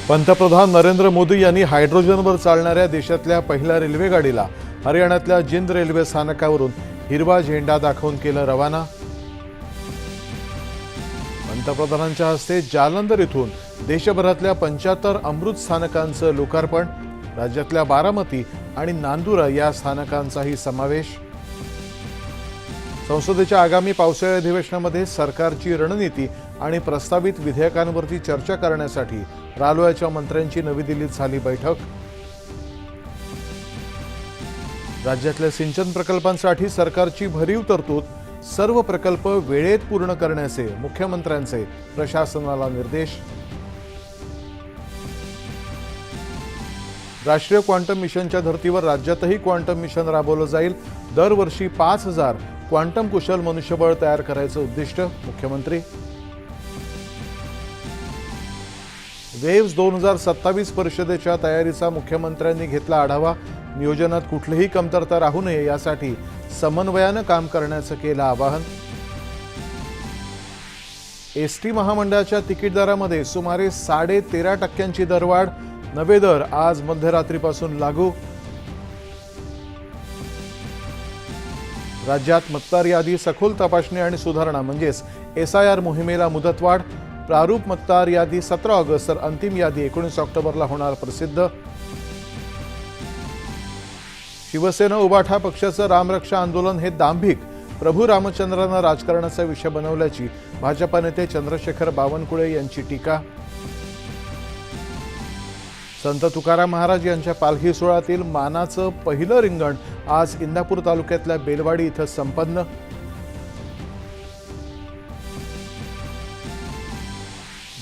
पंतप्रधान नरेंद्र मोदी यांनी हायड्रोजनवर चालणाऱ्या देशातल्या पहिल्या रेल्वे गाडीला हरियाणातल्या जिंद रेल्वे स्थानकावरून हिरवा झेंडा दाखवून केलं रवाना। पंतप्रधानांच्या हस्ते जालंधर इथून देशभरातल्या 75 अमृत स्थानकांचं लोकार्पण। राज्यातल्या बारामती आणि नांदुरा या स्थानकांचाही समावेश। संसदेच्या आगामी पावसाळी अधिवेशनामध्ये सरकारची रणनीती आणि प्रस्तावित विधेयकांवरती चर्चा करण्यासाठी रालोआच्या मंत्र्यांची नवी दिल्लीत झाली बैठक। राज्यातल्या सिंचन प्रकल्पांसाठी सरकारची भरीव तरतूद, सर्व प्रकल्प वेळेत पूर्ण करण्याचे मुख्यमंत्र्यांचे प्रशासनाला निर्देश। राष्ट्रीय क्वांटम मिशनच्या धर्तीवर राज्यातही क्वांटम मिशन राबवलं जाईल। दरवर्षी 5000 क्वांटम कुशल मनुष्यबळ तयार करायचं उद्दिष्ट मुख्यमंत्री। वेव्स 2027 परिषदेच्या तयारीचा मुख्यमंत्र्यांनी घेतला आढावा। नियोजनात कुठलीही कमतरता राहू नये यासाठी समन्वयानं काम करण्याचं केलं आवाहन। एसटी महामंडळाच्या तिकीट दरामध्ये सुमारे 13.5% दरवाढ। नवे दर आज मध्यरात्रीपासून लागू। राज्यात मतदार यादी सखोल तपासणी आणि सुधारणा म्हणजेच SIR मोहिमेला मुदतवाढ। प्रारूप मतदार यादी 17 ऑगस्ट तर अंतिम यादी 19 ऑक्टोबरला होणार प्रसिद्ध। शिवसेना उबाठा पक्षाचं रामरक्षा आंदोलन हे दांभिक, प्रभू रामचंद्रांना राजकारणाचा विषय बनवल्याची भाजपा नेते चंद्रशेखर बावनकुळे यांची टीका। संत तुकाराम महाराज यांच्या पालखी सोहळ्यातील मानाचं पहिलं रिंगण आज इंदापूर तालुक्यातल्या बेलवाडी इथं संपन्न।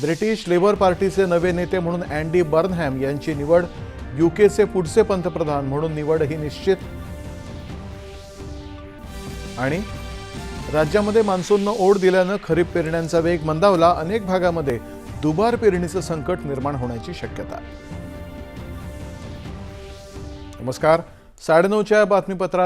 ब्रिटिश लेबर पार्टीचे नवे नेते म्हणून अँडी बर्नहॅम यांची निवड। यूकेचे पुढचे पंतप्रधान म्हणून निवडही निश्चित। आणि राज्यामध्ये मान्सूननं ओढ दिल्यानं खरीप पेरण्यांचा वेग मंदावला। अनेक भागामध्ये दुबार पेरणीचं संकट निर्माण होण्याची शक्यता। नमस्कार, 9:30च्या बातमीपत्रात